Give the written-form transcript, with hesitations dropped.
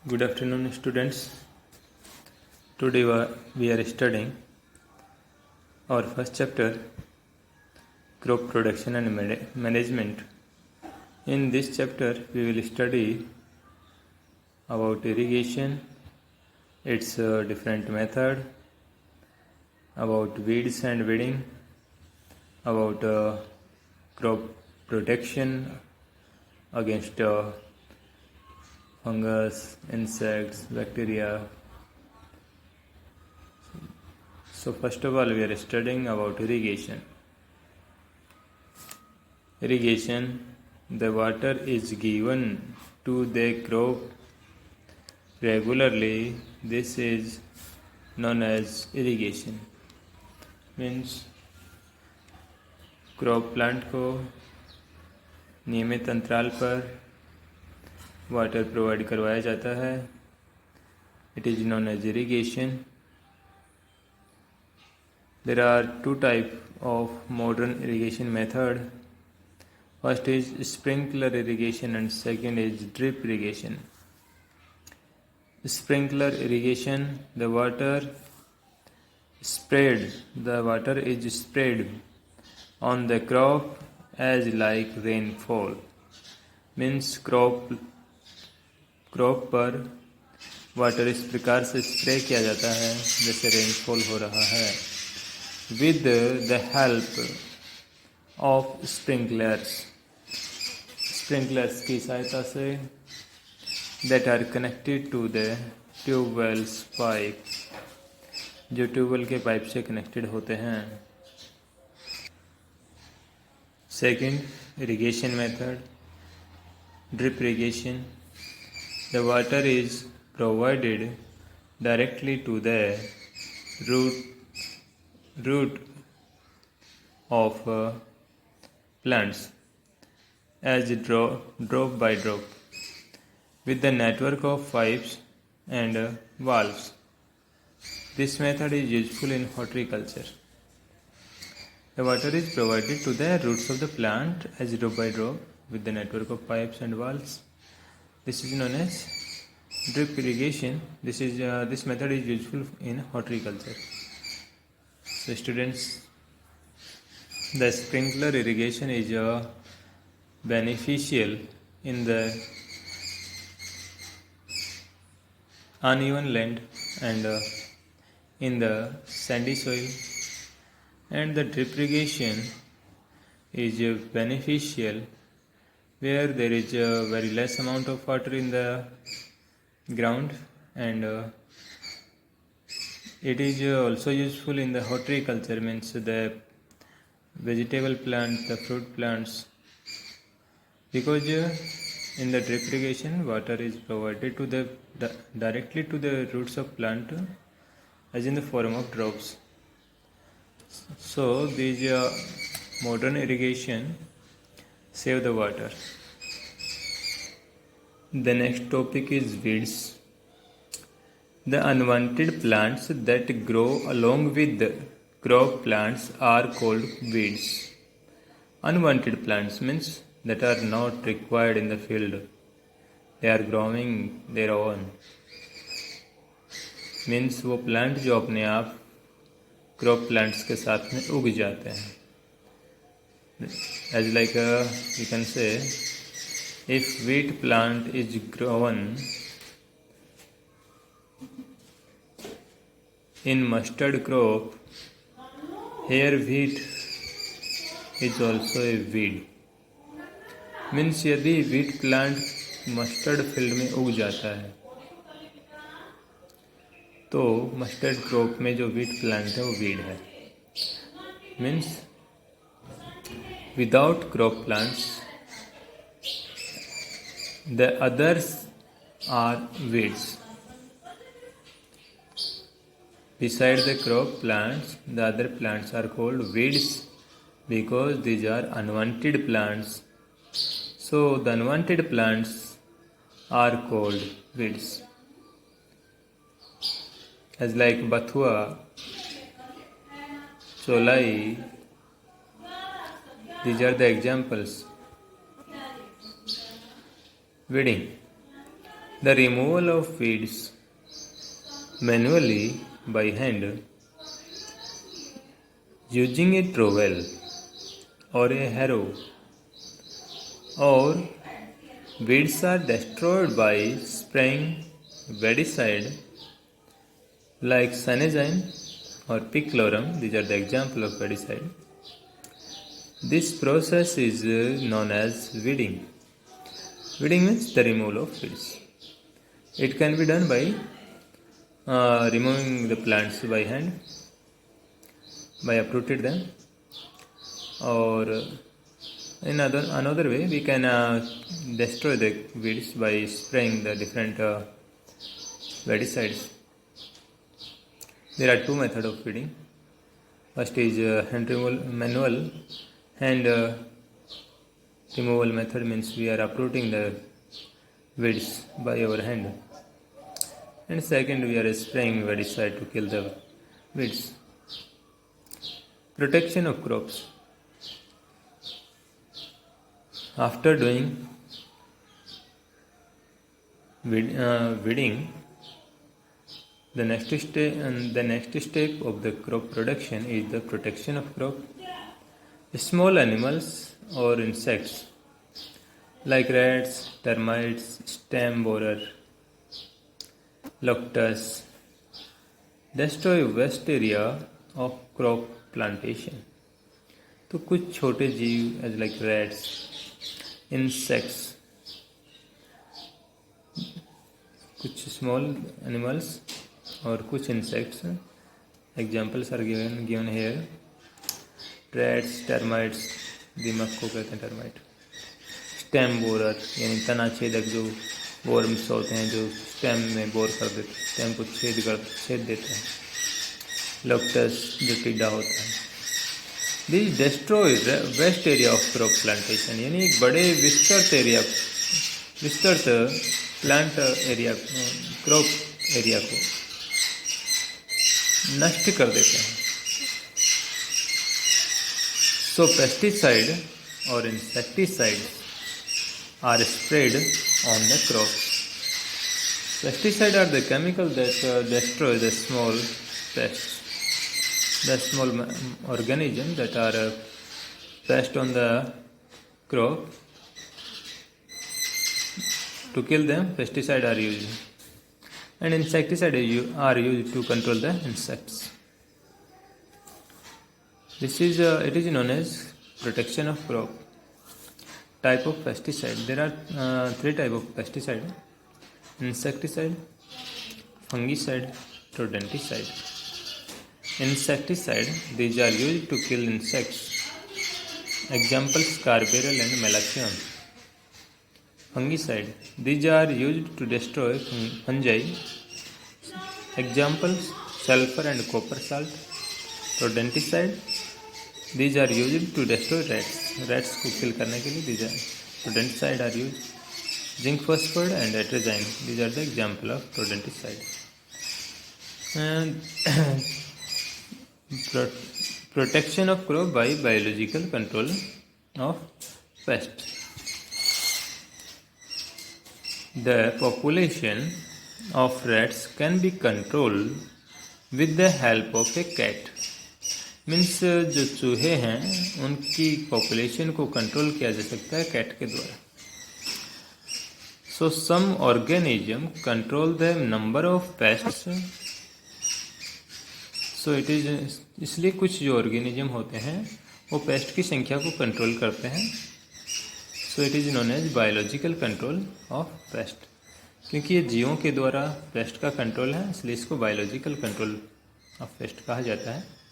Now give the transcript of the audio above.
Good afternoon, students. Today we are studying our first chapter, crop production and management. In this chapter, we will study about irrigation, its different method, about weeds and weeding, about crop protection against fungus, insects, bacteria. So first of all, we are studying about irrigation. Irrigation, the water is given to the crop regularly. This is known as irrigation. Means crop plant को नियमित अंतराल पर water provide करवाया जाता है. It is known as irrigation. There are two types of modern irrigation method. First is sprinkler irrigation and second is drip irrigation. Sprinkler irrigation, the water is spread on the crop as like rainfall. Means crop पर water इस प्रकार से spray किया जाता है जैसे rainfall हो रहा है. With the help of sprinklers की सहायता से that are connected to the tube wells pipe, जो ट्यूबवेल के पाइप से कनेक्टेड होते हैं. Second irrigation method, drip irrigation. The water is provided directly to the root of plants as drop by drop with the network of pipes and valves. This method is useful in horticulture. The water is provided to the roots of the plant as drop by drop with the network of pipes and valves. This is known as drip irrigation. This method is useful in horticulture. So students, the sprinkler irrigation is beneficial in the uneven land and in the sandy soil, and the drip irrigation is beneficial where there is a very less amount of water in the ground, and it is also useful in the horticulture. Means the vegetable plants, the fruit plants, because in the drip irrigation water is provided to the directly to the roots of plant as in the form of drops. So these modern irrigation save the water. The next topic is weeds. The unwanted plants that grow along with the crop plants are called weeds. Unwanted plants means that are not required in the field. They are growing their own. Means वो plant जो अपने आप crop plants के साथ में उग जाते हैं. As like you can say, if wheat plant is grown in mustard crop, here wheat is also a weed. Means यदि wheat plant मस्टर्ड फील्ड में उग जाता है तो मस्टर्ड क्रॉप में जो wheat plant है वो weed है. Means without crop plants, the others are weeds. Beside the crop plants, the other plants are called weeds because these are unwanted plants. So the unwanted plants are called weeds. As like bathua, cholai, these are the examples. Weeding. The removal of weeds manually by hand using a trowel or a harrow, or weeds are destroyed by spraying weedicide like Sanazine or Picloram. These are the example of weedicide. This process is known as weeding. Weeding means the removal of weeds. It can be done by removing the plants by hand, by uprooting them, or in another way we can destroy the weeds by spraying the different weedicides. There are two methods of weeding. First is manual hand removal method, means we are uprooting the weeds by our hand, and second we are spraying weedicide to kill the weeds. Protection of crops. After doing weeding, the next step of the crop production is the protection of crop. Small animals or insects like rats, termites, stem borer, locusts destroy vast area of crop plantation. तो कुछ छोटे जीव as like rats, insects, कुछ small animals और कुछ insects, examples are given here. Rats, termites, दीमक को कहते हैं टर्माइट. स्टेम बोरर यानी तना छेदक जो वॉर्म्स होते हैं जो स्टेम में बोर कर देते हैं, स्टेम को छेद देते हैं. लोकटस जो टिड्डा होता है. This destroy waste area of crop plantation, यानी एक बड़े विस्तृत प्लांट एरिया, क्रॉप एरिया को नष्ट कर देते हैं. So pesticide or insecticides are sprayed on the crops. Pesticides are the chemicals that destroy the small pests, the small organisms that are pests on the crop. To kill them, pesticides are used, and insecticides are used to control the insects. It is known as protection of crop. Type of pesticide. There are three types of pesticide: insecticide, fungicide, rodenticide. Insecticide, these are used to kill insects. Examples: carbaryl and malachion. Fungicide, these are used to destroy fungi. Examples: sulfur and copper salt. Rodenticide, these are used to destroy rats. Rats को kill करने के लिए these are rodenticide are used. Zinc phosphide and atrazine, these are the example of rodenticide. And protection of crop by biological control of pests. The population of rats can be controlled with the help of a cat. Means जो चूहे हैं उनकी population को control किया जा सकता है cat के द्वारा. So some organism control the number of pests. So it is, इसलिए कुछ जो ऑर्गेनिज्म होते हैं वो पेस्ट की संख्या को कंट्रोल करते हैं. So it is known as biological control of pest. क्योंकि ये जीवों के द्वारा पेस्ट का कंट्रोल है, इसलिए इसको बायोलॉजिकल कंट्रोल ऑफ पेस्ट कहा जाता है.